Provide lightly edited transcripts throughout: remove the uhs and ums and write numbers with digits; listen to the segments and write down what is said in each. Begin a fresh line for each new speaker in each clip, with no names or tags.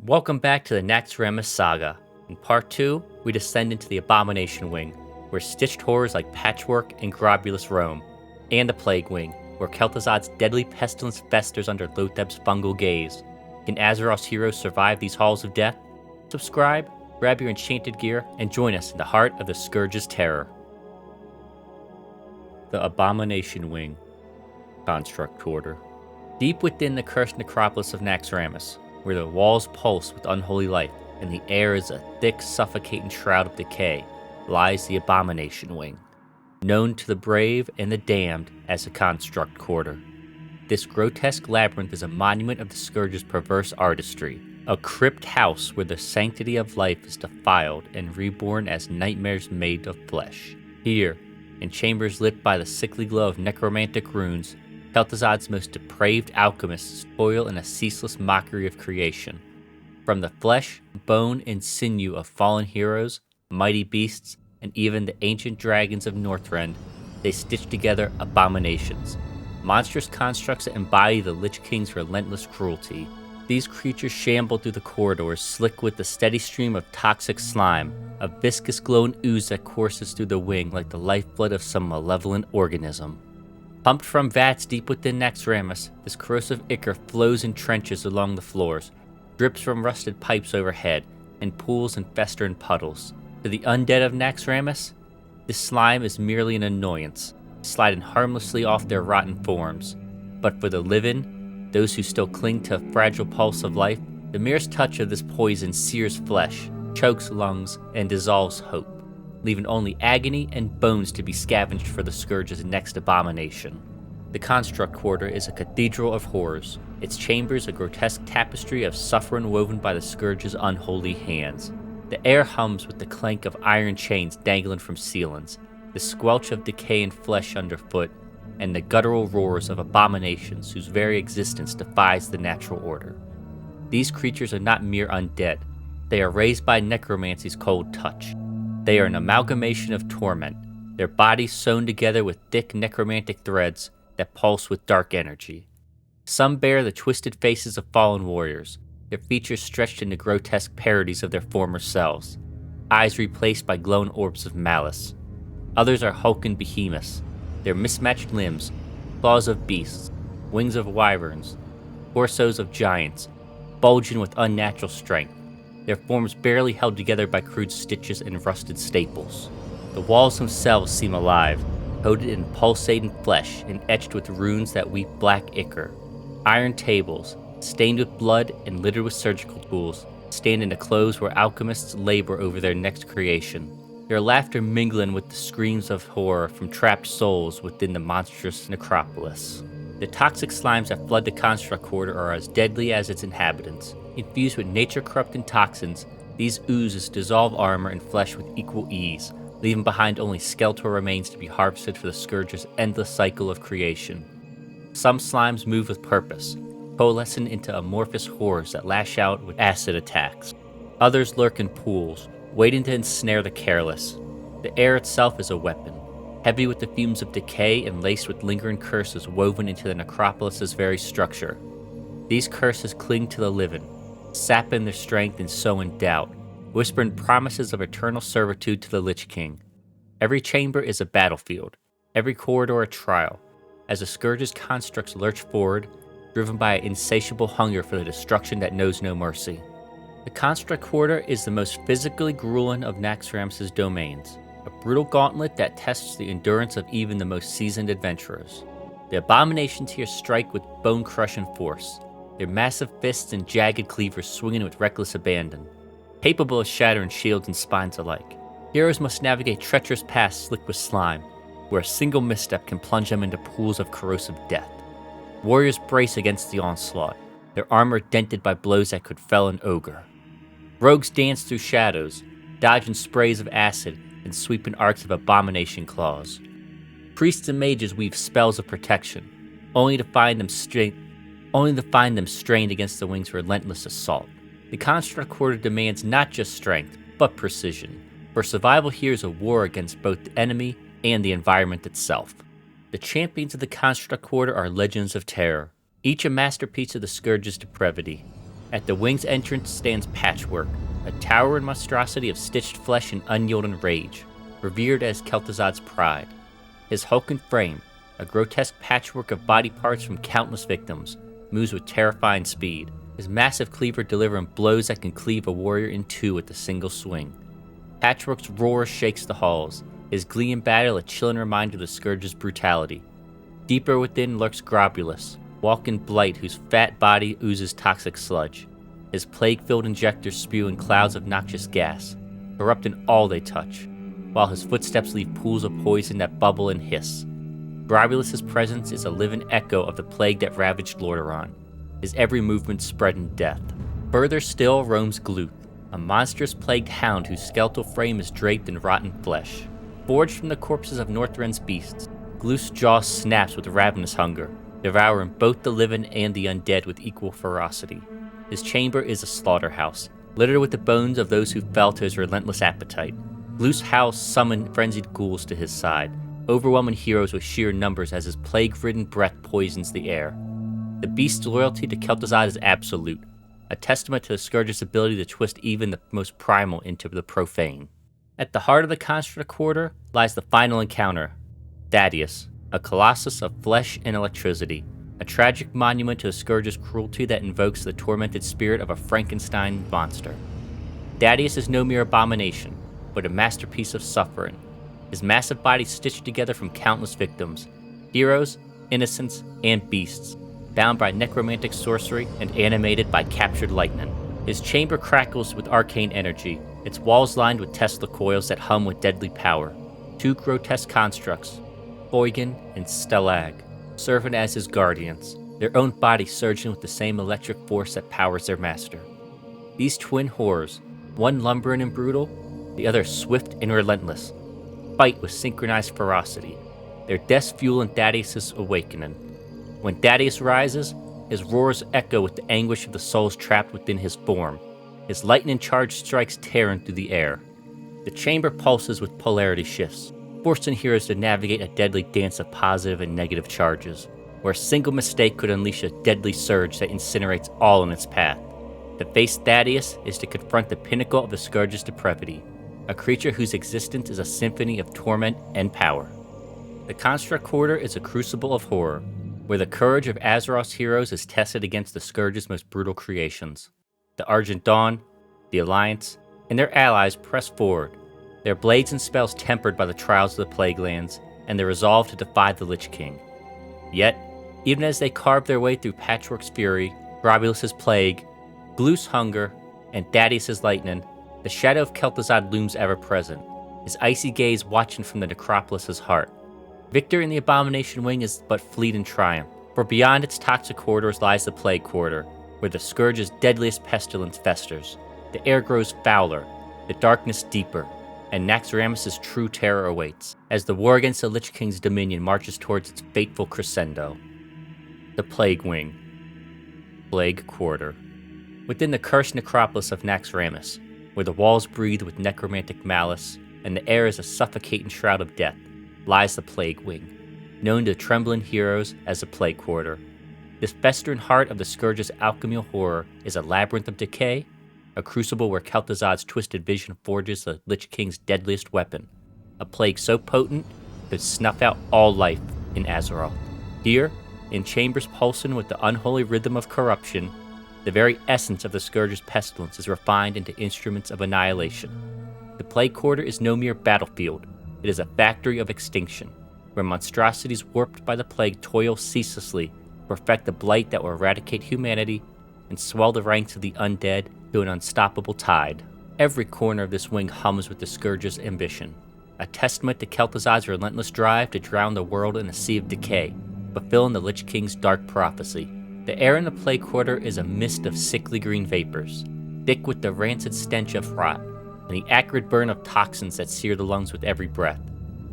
Welcome back to the Naxxramas saga. In part 2, we descend into the Abomination Wing, where stitched horrors like Patchwerk and Grobbulus roam, and the Plague Wing, where Kel'Thuzad's deadly pestilence festers under Loatheb's fungal gaze. Can Azeroth's heroes survive these halls of death? Subscribe, grab your enchanted gear, and join us in the heart of the Scourge's terror. The Abomination Wing, Construct Quarter. Deep within the cursed necropolis of Naxxramas, where the walls pulse with unholy life and the air is a thick, suffocating shroud of decay, lies the Abomination Wing, known to the brave and the damned as the Construct Quarter. This grotesque labyrinth is a monument of the Scourge's perverse artistry, a crypt house where the sanctity of life is defiled and reborn as nightmares made of flesh. Here, in chambers lit by the sickly glow of necromantic runes, Kel'Thuzad's most depraved alchemists toil in a ceaseless mockery of creation. From the flesh, bone, and sinew of fallen heroes, mighty beasts, and even the ancient dragons of Northrend, they stitch together abominations, monstrous constructs that embody the Lich King's relentless cruelty. These creatures shamble through the corridors, slick with the steady stream of toxic slime, a viscous glowing ooze that courses through the wing like the lifeblood of some malevolent organism. Pumped from vats deep within Naxxramas, this corrosive ichor flows in trenches along the floors, drips from rusted pipes overhead, and pools and fester in puddles. To the undead of Naxxramas, this slime is merely an annoyance, sliding harmlessly off their rotten forms. But for the living, those who still cling to a fragile pulse of life, the merest touch of this poison sears flesh, chokes lungs, and dissolves hope, leaving only agony and bones to be scavenged for the Scourge's next abomination. The Construct Quarter is a cathedral of horrors, its chambers a grotesque tapestry of suffering woven by the Scourge's unholy hands. The air hums with the clank of iron chains dangling from ceilings, the squelch of decay and flesh underfoot, and the guttural roars of abominations whose very existence defies the natural order. These creatures are not mere undead. They are raised by necromancy's cold touch. They are an amalgamation of torment, their bodies sewn together with thick necromantic threads that pulse with dark energy. Some bear the twisted faces of fallen warriors, their features stretched into grotesque parodies of their former selves, eyes replaced by glowing orbs of malice. Others are hulking behemoths, their mismatched limbs, claws of beasts, wings of wyverns, torsos of giants, bulging with unnatural strength, their forms barely held together by crude stitches and rusted staples. The walls themselves seem alive, coated in pulsating flesh and etched with runes that weep black ichor. Iron tables, stained with blood and littered with surgical tools, stand in the clothes where alchemists labor over their next creation, their laughter mingling with the screams of horror from trapped souls within the monstrous necropolis. The toxic slimes that flood the Construct Quarter are as deadly as its inhabitants. Infused with nature-corrupting toxins, these oozes dissolve armor and flesh with equal ease, leaving behind only skeletal remains to be harvested for the Scourge's endless cycle of creation. Some slimes move with purpose, coalescing into amorphous horrors that lash out with acid attacks. Others lurk in pools, waiting to ensnare the careless. The air itself is a weapon, heavy with the fumes of decay and laced with lingering curses woven into the necropolis's very structure. These curses cling to the living, sapping their strength and sowing doubt, whispering promises of eternal servitude to the Lich King. Every chamber is a battlefield, every corridor a trial, as the Scourge's constructs lurch forward, driven by an insatiable hunger for the destruction that knows no mercy. The Construct Quarter is the most physically grueling of Naxxramas' domains, a brutal gauntlet that tests the endurance of even the most seasoned adventurers. The abominations here strike with bone-crushing force, their massive fists and jagged cleavers swinging with reckless abandon. Capable of shattering shields and spines alike, heroes must navigate treacherous paths slick with slime, where a single misstep can plunge them into pools of corrosive death. Warriors brace against the onslaught, their armor dented by blows that could fell an ogre. Rogues dance through shadows, dodging sprays of acid and sweeping arcs of abomination claws. Priests and mages weave spells of protection, only to find them strained against the wing's relentless assault. The Construct Quarter demands not just strength, but precision, for survival here is a war against both the enemy and the environment itself. The champions of the Construct Quarter are legends of terror, each a masterpiece of the Scourge's depravity. At the wing's entrance stands Patchwerk, a towering monstrosity of stitched flesh and unyielding rage, revered as Kel'Thuzad's pride. His hulking frame, a grotesque patchwork of body parts from countless victims, moves with terrifying speed, his massive cleaver delivering blows that can cleave a warrior in two with a single swing. Patchwork's roar shakes the halls, his glee in battle a chilling reminder of the Scourge's brutality. Deeper within lurks Grobbulus, walking blight whose fat body oozes toxic sludge. His plague-filled injectors spew in clouds of noxious gas, corrupting all they touch, while his footsteps leave pools of poison that bubble and hiss. Grobbulus' presence is a living echo of the plague that ravaged Lordaeron, his every movement spreading death. Further still roams Gluth, a monstrous plagued hound whose skeletal frame is draped in rotten flesh. Forged from the corpses of Northrend's beasts, Gluth's jaw snaps with ravenous hunger, devouring both the living and the undead with equal ferocity. His chamber is a slaughterhouse, littered with the bones of those who fell to his relentless appetite. Gluth's howls summon frenzied ghouls to his side, overwhelming heroes with sheer numbers as his plague-ridden breath poisons the air. The beast's loyalty to Kel'Thuzad is absolute, a testament to the Scourge's ability to twist even the most primal into the profane. At the heart of the Construct Quarter lies the final encounter, Thaddius, a colossus of flesh and electricity, a tragic monument to the Scourge's cruelty that invokes the tormented spirit of a Frankenstein monster. Thaddius is no mere abomination, but a masterpiece of suffering, his massive body stitched together from countless victims, heroes, innocents, and beasts, bound by necromantic sorcery and animated by captured lightning. His chamber crackles with arcane energy, its walls lined with Tesla coils that hum with deadly power. Two grotesque constructs, Heigan and Stalag, serving as his guardians, their own bodies surging with the same electric force that powers their master. These twin horrors, one lumbering and brutal, the other swift and relentless, fight with synchronized ferocity, their deaths fueling Thaddius' awakening. When Thaddius rises, his roars echo with the anguish of the souls trapped within his form, his lightning-charged strikes tearing through the air. The chamber pulses with polarity shifts, forcing heroes to navigate a deadly dance of positive and negative charges, where a single mistake could unleash a deadly surge that incinerates all in its path. To face Thaddius is to confront the pinnacle of the Scourge's depravity, a creature whose existence is a symphony of torment and power. The Construct Quarter is a crucible of horror, where the courage of Azeroth's heroes is tested against the Scourge's most brutal creations. The Argent Dawn, the Alliance, and their allies press forward, their blades and spells tempered by the trials of the Plaguelands and their resolve to defy the Lich King. Yet, even as they carve their way through Patchwerk's fury, Grobbulus' plague, Gluth's hunger, and Thaddius' lightning, the shadow of Kel'Thuzad looms ever present, his icy gaze watching from the necropolis' heart. Victory in the Abomination Wing is but fleeting triumph, for beyond its toxic corridors lies the Plague Quarter, where the Scourge's deadliest pestilence festers. The air grows fouler, the darkness deeper, and Naxxramas' true terror awaits, as the war against the Lich King's dominion marches towards its fateful crescendo. The Plague Wing. Plague Quarter. Within the cursed necropolis of Naxxramas, where the walls breathe with necromantic malice, and the air is a suffocating shroud of death, lies the Plague Wing, known to trembling heroes as the Plague Quarter. This festering heart of the Scourge's alchemical horror is a labyrinth of decay, a crucible where Kel'Thuzad's twisted vision forges the Lich King's deadliest weapon, a plague so potent it could snuff out all life in Azeroth. Here, in chambers pulsing with the unholy rhythm of corruption, the very essence of the Scourge's pestilence is refined into instruments of annihilation. The Plague Quarter is no mere battlefield, it is a factory of extinction, where monstrosities warped by the plague toil ceaselessly to perfect the blight that will eradicate humanity and swell the ranks of the undead to an unstoppable tide. Every corner of this wing hums with the Scourge's ambition, a testament to Kel'Thuzad's relentless drive to drown the world in a sea of decay, fulfilling the Lich King's dark prophecy. The air in the Plague Quarter is a mist of sickly green vapors, thick with the rancid stench of rot, and the acrid burn of toxins that sear the lungs with every breath.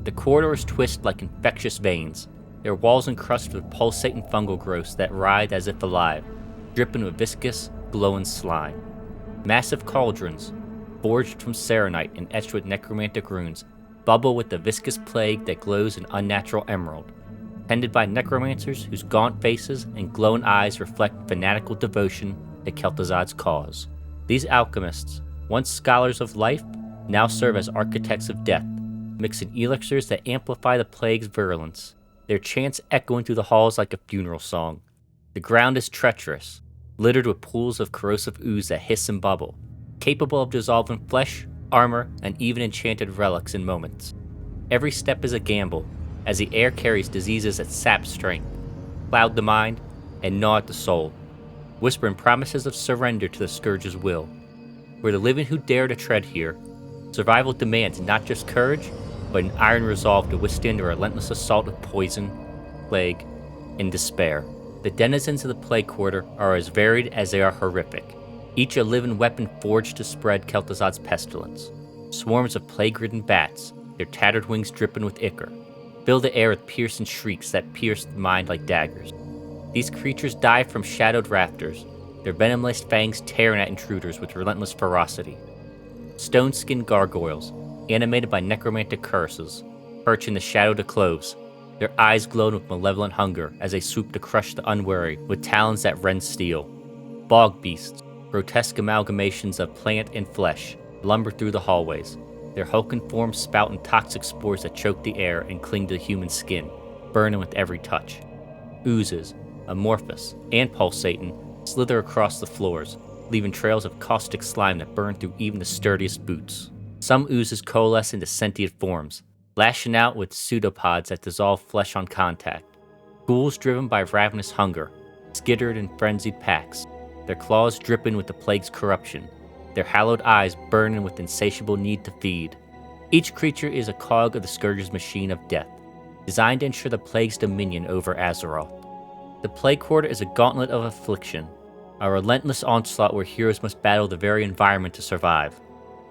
The corridors twist like infectious veins, their walls encrusted with pulsating fungal growths that writhe as if alive, dripping with viscous, glowing slime. Massive cauldrons, forged from serenite and etched with necromantic runes, bubble with the viscous plague that glows an unnatural emerald, tended by necromancers whose gaunt faces and glowing eyes reflect fanatical devotion to Kel'Thuzad's cause. These alchemists, once scholars of life, now serve as architects of death, mixing elixirs that amplify the plague's virulence, their chants echoing through the halls like a funeral song. The ground is treacherous, littered with pools of corrosive ooze that hiss and bubble, capable of dissolving flesh, armor, and even enchanted relics in moments. Every step is a gamble, as the air carries diseases that sap strength, cloud the mind, and gnaw at the soul, whispering promises of surrender to the Scourge's will. For the living who dare to tread here, survival demands not just courage, but an iron resolve to withstand the relentless assault of poison, plague, and despair. The denizens of the Plague Quarter are as varied as they are horrific, each a living weapon forged to spread Kel'Thuzad's pestilence. Swarms of plague-ridden bats, their tattered wings dripping with ichor, fill the air with piercing shrieks that pierce the mind like daggers. These creatures dive from shadowed rafters, their venom-laced fangs tearing at intruders with relentless ferocity. Stone-skinned gargoyles, animated by necromantic curses, perch in the shadowed cloves, their eyes glowing with malevolent hunger as they swoop to crush the unwary with talons that rend steel. Bog beasts, grotesque amalgamations of plant and flesh, lumber through the hallways, their hulking forms spouting toxic spores that choke the air and cling to the human skin, burning with every touch. Oozes, amorphous and pulsating, slither across the floors, leaving trails of caustic slime that burn through even the sturdiest boots. Some oozes coalesce into sentient forms, lashing out with pseudopods that dissolve flesh on contact. Ghouls driven by ravenous hunger, skittered in frenzied packs, their claws dripping with the plague's corruption, their hallowed eyes burning with insatiable need to feed. Each creature is a cog of the Scourge's machine of death, designed to ensure the plague's dominion over Azeroth. The Plague Quarter is a gauntlet of affliction, a relentless onslaught where heroes must battle the very environment to survive.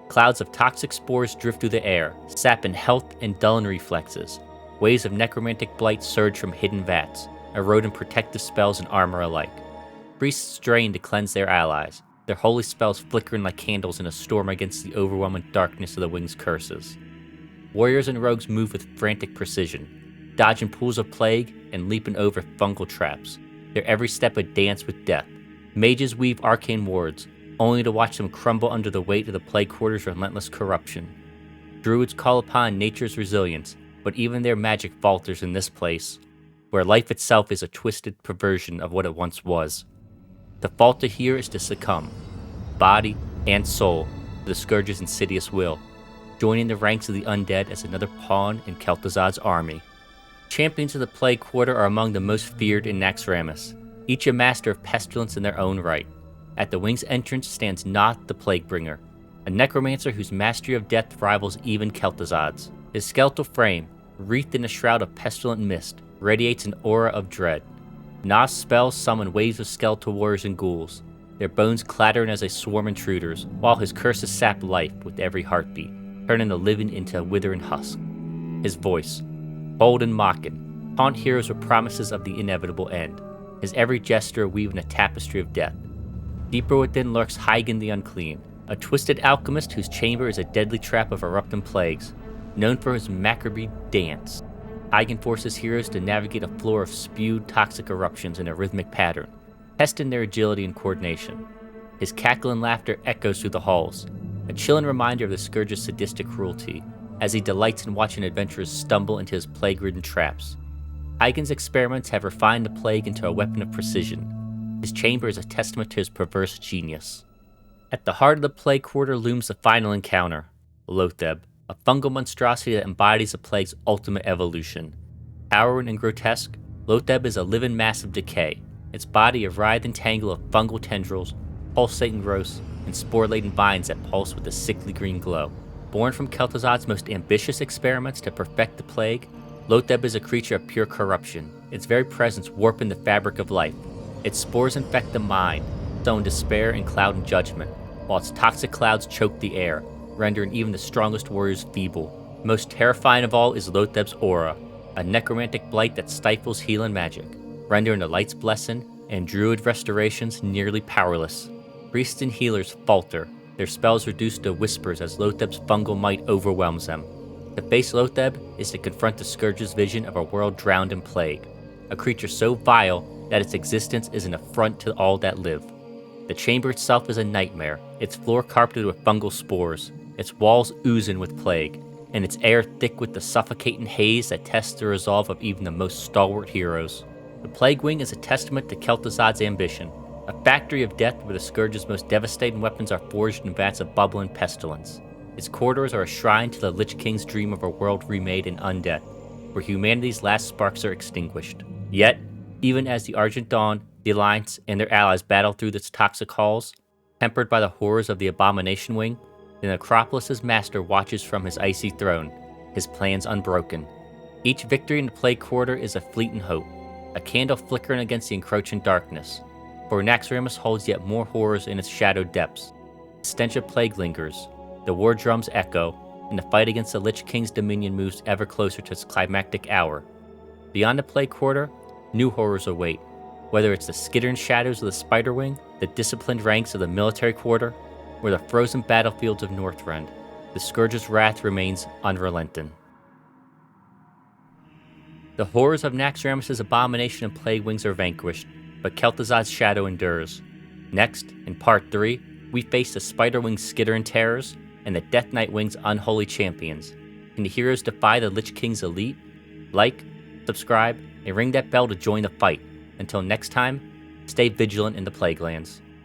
Clouds of toxic spores drift through the air, sapping health and dulling reflexes. Waves of necromantic blight surge from hidden vats, eroding protective spells and armor alike. Priests strain to cleanse their allies, their holy spells flickering like candles in a storm against the overwhelming darkness of the Wing's curses. Warriors and rogues move with frantic precision, dodging pools of plague and leaping over fungal traps, their every step a dance with death. Mages weave arcane wards, only to watch them crumble under the weight of the Plague Quarter's relentless corruption. Druids call upon nature's resilience, but even their magic falters in this place, where life itself is a twisted perversion of what it once was. To falter here is to succumb, body and soul, to the Scourge's insidious will, joining the ranks of the undead as another pawn in Kel'Thuzad's army. Champions of the Plague Quarter are among the most feared in Naxxramas, each a master of pestilence in their own right. At the Wing's entrance stands Noth the Plaguebringer, a necromancer whose mastery of death rivals even Kel'Thuzad's. His skeletal frame, wreathed in a shroud of pestilent mist, radiates an aura of dread. Noth's spells summon waves of skeletal warriors and ghouls, their bones clattering as they swarm intruders, while his curses sap life with every heartbeat, turning the living into a withering husk. His voice, bold and mocking, taunt heroes with promises of the inevitable end, his every gesture weaving a tapestry of death. Deeper within lurks Heigan the Unclean, a twisted alchemist whose chamber is a deadly trap of erupting plagues, known for his macabre dance. Heigan forces heroes to navigate a floor of spewed toxic eruptions in a rhythmic pattern, testing their agility and coordination. His cackling laughter echoes through the halls, a chilling reminder of the Scourge's sadistic cruelty, as he delights in watching adventurers stumble into his plague-ridden traps. Heigan's experiments have refined the plague into a weapon of precision. His chamber is a testament to his perverse genius. At the heart of the Plague Quarter looms the final encounter, Loatheb, a fungal monstrosity that embodies the plague's ultimate evolution. Towering and grotesque, Loatheb is a living mass of decay, its body a writhing tangle of fungal tendrils, pulsating growths, and spore-laden vines that pulse with a sickly green glow. Born from Kel'Thuzad's most ambitious experiments to perfect the plague, Loatheb is a creature of pure corruption, its very presence warping the fabric of life. Its spores infect the mind, sowing despair and clouding judgment, while its toxic clouds choke the air, rendering even the strongest warriors feeble. Most terrifying of all is Loatheb's aura, a necromantic blight that stifles healing magic, rendering the light's blessing and druid restorations nearly powerless. Priests and healers falter, their spells reduced to whispers as Loatheb's fungal might overwhelms them. To face Loatheb is to confront the Scourge's vision of a world drowned in plague, a creature so vile that its existence is an affront to all that live. The chamber itself is a nightmare, its floor carpeted with fungal spores, its walls oozing with plague, and its air thick with the suffocating haze that tests the resolve of even the most stalwart heroes. The Plague Wing is a testament to Kel'Thuzad's ambition, a factory of death where the Scourge's most devastating weapons are forged in vats of bubbling pestilence. Its corridors are a shrine to the Lich King's dream of a world remade in undeath, where humanity's last sparks are extinguished. Yet, even as the Argent Dawn, the Alliance, and their allies battle through its toxic halls, tempered by the horrors of the Abomination Wing, the necropolis's master watches from his icy throne, his plans unbroken. Each victory in the Plague Quarter is a fleeting hope, a candle flickering against the encroaching darkness, for Naxxramas holds yet more horrors in its shadowed depths. The stench of plague lingers, the war drums echo, and the fight against the Lich King's dominion moves ever closer to its climactic hour. Beyond the Plague Quarter, new horrors await, whether it's the skittering shadows of the Spider Wing, the disciplined ranks of the Military Quarter, or the frozen battlefields of Northrend. The Scourge's wrath remains unrelenting. The horrors of Naxxramas' Abomination and Plague Wings are vanquished, but Kel'Thuzad's shadow endures. Next, in Part 3, we face the Spider Wing's skittering terrors and the Death Knight Wing's unholy champions. Can the heroes defy the Lich King's elite? Like, subscribe, and ring that bell to join the fight. Until next time, stay vigilant in the Plaguelands.